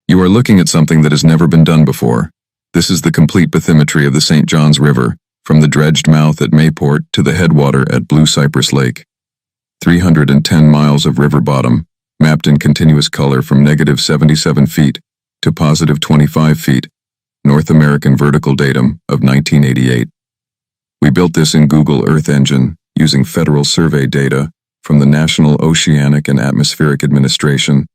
You are looking at something that has never been done before. This is the complete bathymetry of the St. Johns River, from the dredged mouth at Mayport to the headwater at Blue Cypress Lake. 310 miles of river bottom, mapped in continuous color from -77 feet to +25 feet, North American vertical datum of 1988. We built this in Google Earth Engine using federal survey data from the National Oceanic and Atmospheric Administration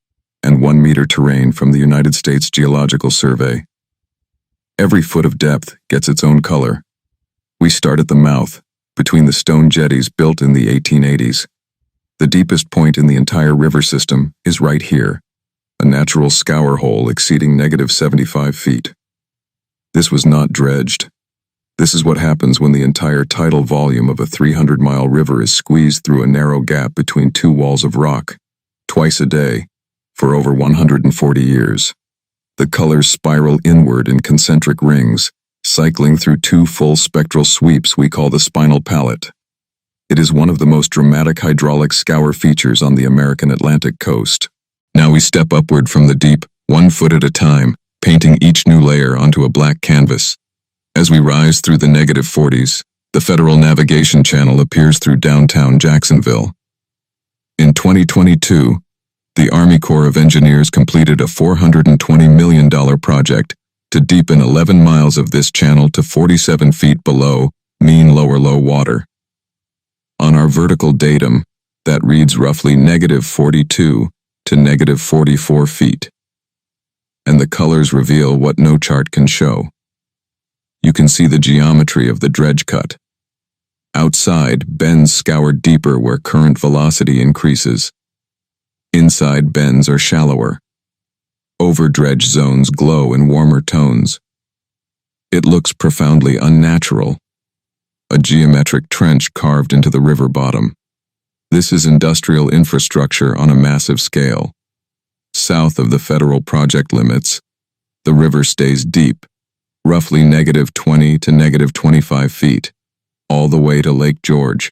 and 1-meter terrain from the United States Geological Survey. Every foot of depth gets its own color. We start at the mouth, between the stone jetties built in the 1880s. The deepest point in the entire river system is right here, a natural scour hole exceeding -75 feet. This was not dredged. This is what happens when the entire tidal volume of a 300-mile river is squeezed through a narrow gap between two walls of rock, twice a day, for over 140 years. The colors spiral inward in concentric rings, cycling through two full spectral sweeps we call the spinal palette. It is one of the most dramatic hydraulic scour features on the American Atlantic coast. Now we step upward from the deep, 1 foot at a time, painting each new layer onto a black canvas. As we rise through the -40s, the Federal Navigation Channel appears through downtown Jacksonville. In 2022, the Army Corps of Engineers completed a $420 million project to deepen 11 miles of this channel to 47 feet below mean lower low water. On our vertical datum, that reads roughly -42 to -44 feet. And the colors reveal what no chart can show. You can see the geometry of the dredge cut. Outside, bends scour deeper where current velocity increases. Inside, bends are shallower. Over-dredged zones glow in warmer tones. It looks profoundly unnatural. A geometric trench carved into the river bottom. This is industrial infrastructure on a massive scale. South of the federal project limits, the river stays deep, roughly -20 to -25 feet, all the way to Lake George.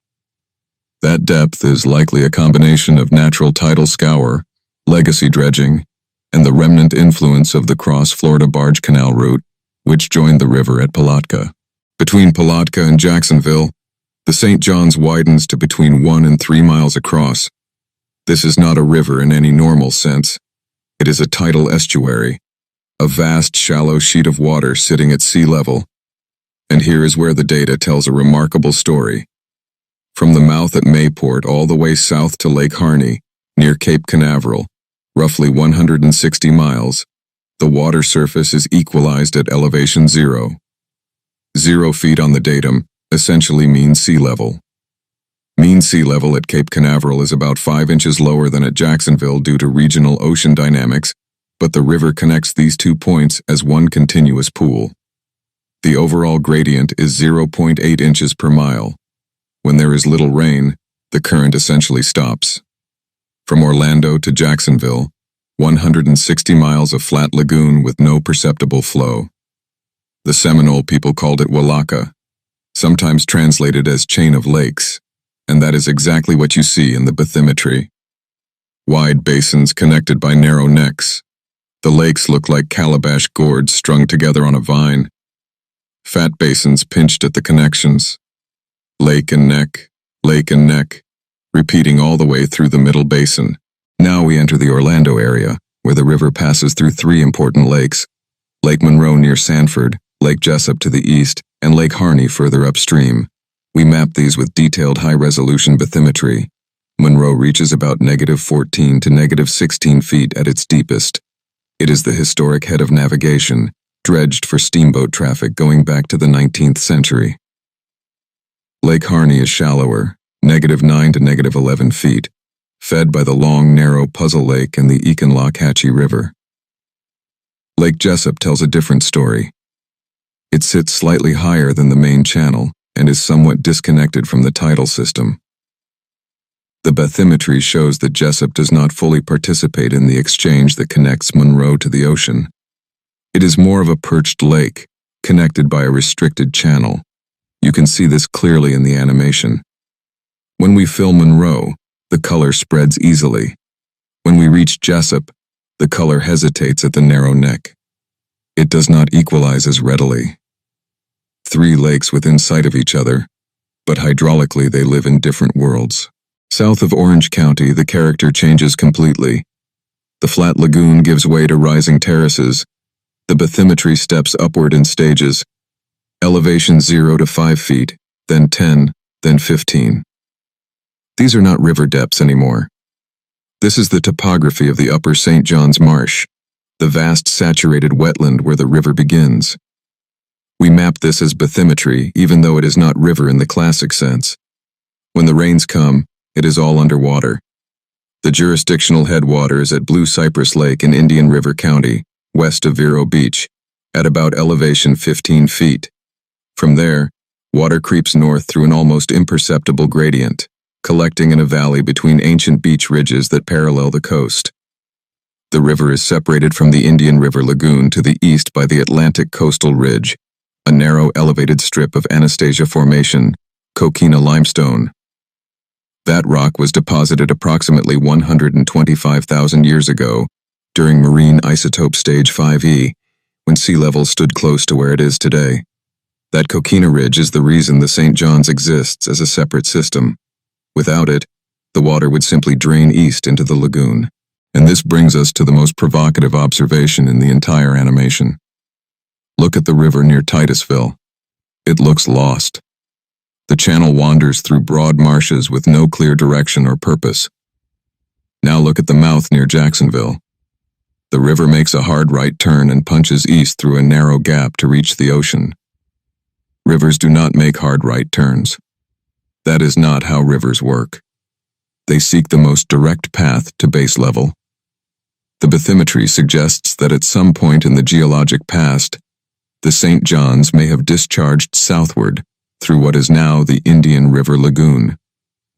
That depth is likely a combination of natural tidal scour, legacy dredging, and the remnant influence of the cross-Florida barge canal route, which joined the river at Palatka. Between Palatka and Jacksonville, the St. Johns widens to between 1 and 3 miles across. This is not a river in any normal sense. It is a tidal estuary, a vast, shallow sheet of water sitting at sea level. And here is where the data tells a remarkable story. From the mouth at Mayport all the way south to Lake Harney, near Cape Canaveral, roughly 160 miles, the water surface is equalized at elevation 0. 0 feet on the datum essentially means sea level. Mean sea level at Cape Canaveral is about 5 inches lower than at Jacksonville due to regional ocean dynamics, but the river connects these 2 points as one continuous pool. The overall gradient is 0.8 inches per mile. When there is little rain, the current essentially stops. From Orlando to Jacksonville, 160 miles of flat lagoon with no perceptible flow. The Seminole people called it Walaka, sometimes translated as chain of lakes, and that is exactly what you see in the bathymetry. Wide basins connected by narrow necks. The lakes look like calabash gourds strung together on a vine. Fat basins pinched at the connections. Lake and neck, repeating all the way through the middle basin. Now we enter the Orlando area, where the river passes through 3 important lakes: Lake Monroe near Sanford, Lake Jessup to the east, and Lake Harney further upstream. We map these with detailed high-resolution bathymetry. Monroe reaches about -14 to -16 feet at its deepest. It is the historic head of navigation, dredged for steamboat traffic going back to the 19th century. Lake Harney is shallower, -9 to -11 feet, fed by the long, narrow Puzzle Lake and the Econlock-Hatchie River. Lake Jessup tells a different story. It sits slightly higher than the main channel and is somewhat disconnected from the tidal system. The bathymetry shows that Jessup does not fully participate in the exchange that connects Monroe to the ocean. It is more of a perched lake, connected by a restricted channel. You can see this clearly in the animation. When we fill Monroe, the color spreads easily. When we reach Jessup, The color hesitates at the narrow neck. It does not equalize as readily. 3 lakes within sight of each other, but hydraulically they live in different worlds. South of Orange County, the character changes completely. The flat lagoon gives way to rising terraces. The bathymetry steps upward in stages. Elevation 0 to 5 feet, then 10, then 15. These are not river depths anymore. This is the topography of the upper St. John's Marsh, the vast saturated wetland where the river begins. We map this as bathymetry, even though it is not river in the classic sense. When the rains come, it is all underwater. The jurisdictional headwater is at Blue Cypress Lake in Indian River County, west of Vero Beach, at about elevation 15 feet. From there, water creeps north through an almost imperceptible gradient, collecting in a valley between ancient beach ridges that parallel the coast. The river is separated from the Indian River Lagoon to the east by the Atlantic Coastal Ridge, a narrow elevated strip of Anastasia Formation, coquina limestone. That rock was deposited approximately 125,000 years ago, during marine isotope stage 5e, when sea level stood close to where it is today. That coquina ridge is the reason the St. John's exists as a separate system. Without it, the water would simply drain east into the lagoon. And this brings us to the most provocative observation in the entire animation. Look at the river near Titusville. It looks lost. The channel wanders through broad marshes with no clear direction or purpose. Now look at the mouth near Jacksonville. The river makes a hard right turn and punches east through a narrow gap to reach the ocean. Rivers do not make hard right turns. That is not how rivers work. They seek the most direct path to base level. The bathymetry suggests that at some point in the geologic past, the St. John's may have discharged southward through what is now the Indian River Lagoon,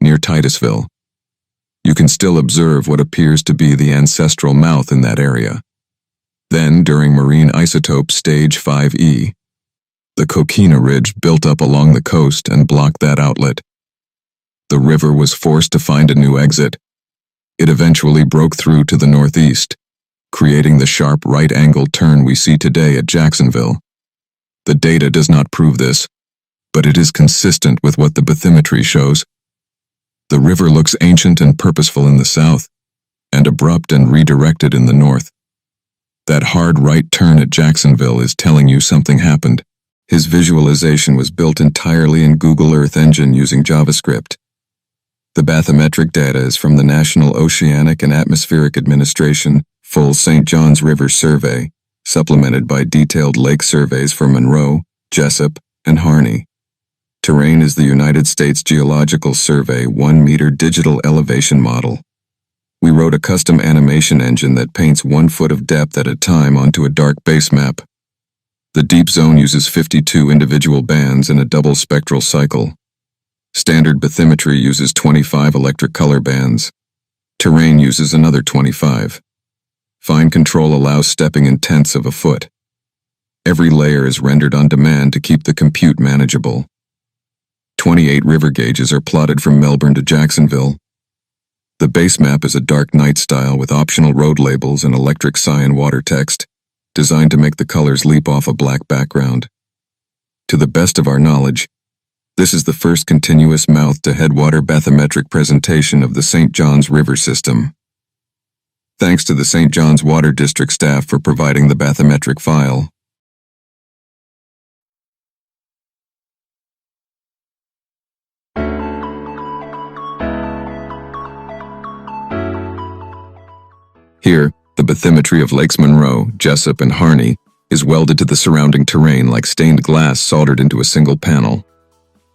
near Titusville. You can still observe what appears to be the ancestral mouth in that area. Then, during marine isotope stage 5e, the coquina ridge built up along the coast and blocked that outlet. The river was forced to find a new exit. It eventually broke through to the northeast, creating the sharp right-angle turn we see today at Jacksonville. The data does not prove this, but it is consistent with what the bathymetry shows. The river looks ancient and purposeful in the south, and abrupt and redirected in the north. That hard right turn at Jacksonville is telling you something happened. His visualization was built entirely in Google Earth Engine using JavaScript. The bathymetric data is from the National Oceanic and Atmospheric Administration full St. John's River Survey, supplemented by detailed lake surveys for Monroe, Jessup, and Harney. Terrain is the United States Geological Survey 1-meter digital elevation model. We wrote a custom animation engine that paints 1 foot of depth at a time onto a dark base map. The deep zone uses 52 individual bands in a double spectral cycle. Standard bathymetry uses 25 electric color bands. Terrain uses another 25. Fine control allows stepping in tenths of a foot. Every layer is rendered on demand to keep the compute manageable. 28 river gauges are plotted from Melbourne to Jacksonville. The base map is a dark night style with optional road labels and electric cyan water text, designed to make the colors leap off a black background. To the best of our knowledge, this is the first continuous mouth-to-headwater bathymetric presentation of the St. John's River system. Thanks to the St. John's Water District staff for providing the bathymetric file. Here, the bathymetry of Lakes Monroe, Jessup, and Harney is welded to the surrounding terrain like stained glass soldered into a single panel.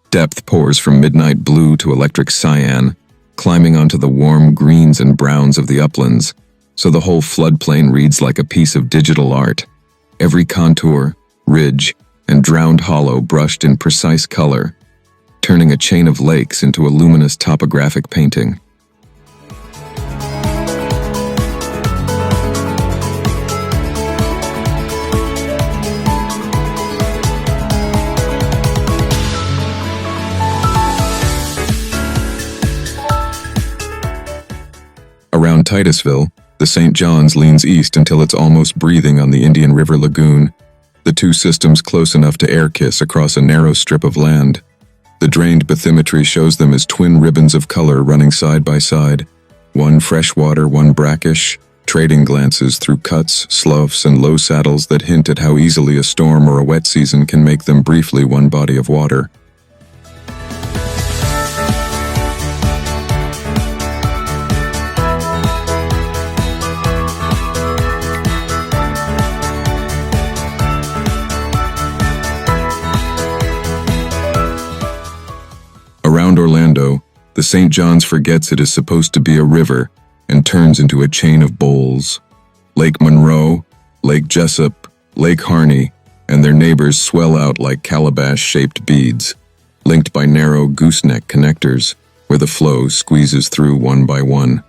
Depth pours from midnight blue to electric cyan, climbing onto the warm greens and browns of the uplands, so the whole floodplain reads like a piece of digital art. Every contour, ridge, and drowned hollow brushed in precise color, turning a chain of lakes into a luminous topographic painting. Around Titusville, The St. John's leans east until it's almost breathing on the Indian River Lagoon, the two systems close enough to air kiss across a narrow strip of land. The drained bathymetry shows them as twin ribbons of color running side by side, one freshwater, one brackish, trading glances through cuts, sloughs, and low saddles that hint at how easily a storm or a wet season can make them briefly one body of water. Around Orlando, the St. John's forgets it is supposed to be a river and turns into a chain of bowls. Lake Monroe, Lake Jessup, Lake Harney, and their neighbors swell out like calabash-shaped beads, linked by narrow gooseneck connectors where the flow squeezes through one by one,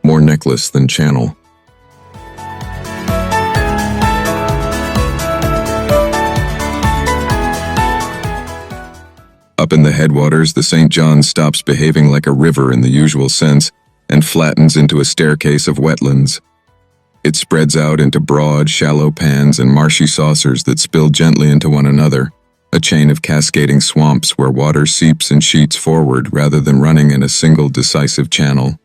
more necklace than channel. Up in the headwaters, the St. John's stops behaving like a river in the usual sense and flattens into a staircase of wetlands. It spreads out into broad, shallow pans and marshy saucers that spill gently into one another, a chain of cascading swamps where water seeps in sheets forward rather than running in a single decisive channel.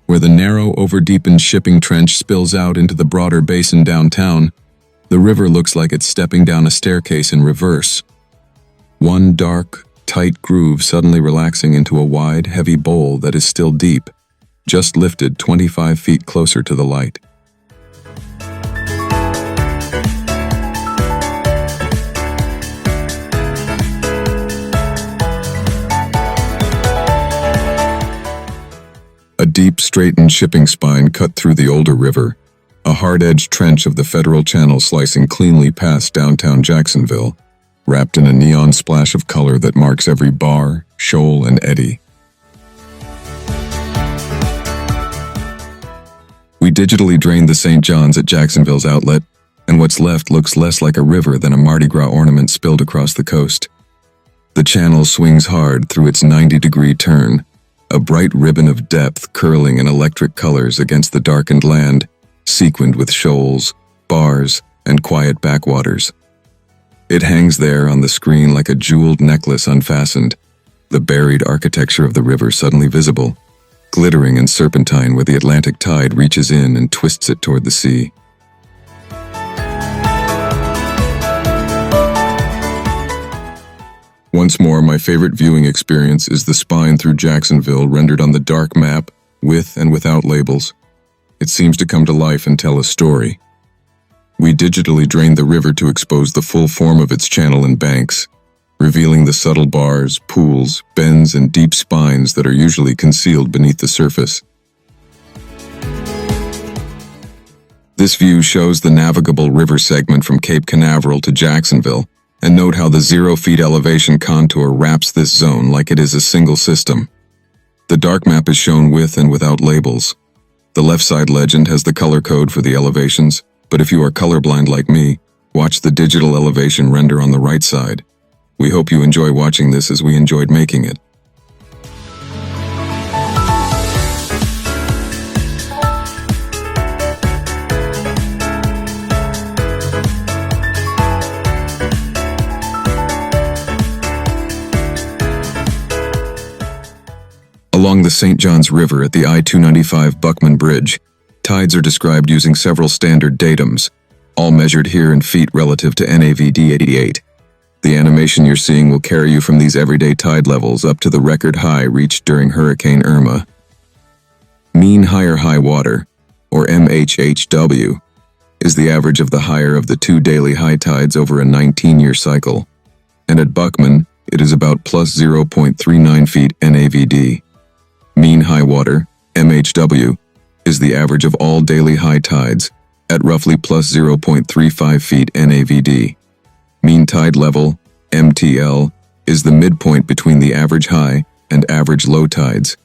Where the narrow, over-deepened shipping trench spills out into the broader basin downtown, the river looks like it's stepping down a staircase in reverse. One dark, tight groove suddenly relaxing into a wide, heavy bowl that is still deep, just lifted 25 feet closer to the light. A deep, straightened shipping spine cut through the older river, a hard-edged trench of the Federal Channel slicing cleanly past downtown Jacksonville, wrapped in a neon splash of color that marks every bar, shoal, and eddy. We digitally drained the St. John's at Jacksonville's outlet, and what's left looks less like a river than a Mardi Gras ornament spilled across the coast. The channel swings hard through its 90-degree turn, a bright ribbon of depth curling in electric colors against the darkened land, sequined with shoals, bars, and quiet backwaters. It hangs there on the screen like a jeweled necklace unfastened, the buried architecture of the river suddenly visible, glittering and serpentine where the Atlantic tide reaches in and twists it toward the sea. Once more, my favorite viewing experience is the spine through Jacksonville rendered on the dark map, with and without labels. It seems to come to life and tell a story. We digitally drained the river to expose the full form of its channel and banks, revealing the subtle bars, pools, bends, and deep spines that are usually concealed beneath the surface. This view shows the navigable river segment from Cape Canaveral to Jacksonville, and note how the 0 feet elevation contour wraps this zone like it is a single system. The dark map is shown with and without labels. The left side legend has the color code for the elevations, but if you are colorblind like me, watch the digital elevation render on the right side. We hope you enjoy watching this as we enjoyed making it. Along the St. John's River at the I-295 Buckman Bridge, tides are described using several standard datums, all measured here in feet relative to NAVD 88. The animation you're seeing will carry you from these everyday tide levels up to the record high reached during Hurricane Irma. Mean higher high water, or MHHW, is the average of the higher of the two daily high tides over a 19-year cycle, and at Buckman, it is about plus 0.39 feet NAVD. Mean high water, MHW, is the average of all daily high tides, at roughly plus 0.35 feet NAVD. Mean tide level, MTL, is the midpoint between the average high and average low tides,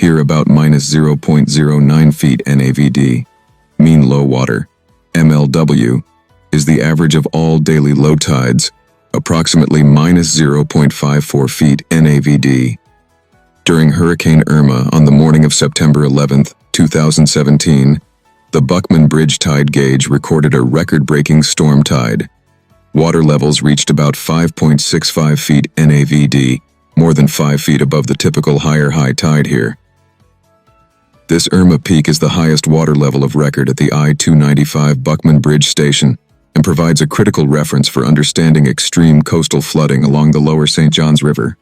here about -0.09 feet NAVD. Mean low water, MLW, is the average of all daily low tides, approximately -0.54 feet NAVD. During Hurricane Irma on the morning of September 11, 2017, the Buckman Bridge tide gauge recorded a record-breaking storm tide. Water levels reached about 5.65 feet NAVD, more than 5 feet above the typical higher high tide here. This Irma peak is the highest water level of record at the I-295 Buckman Bridge station and provides a critical reference for understanding extreme coastal flooding along the lower St. Johns River.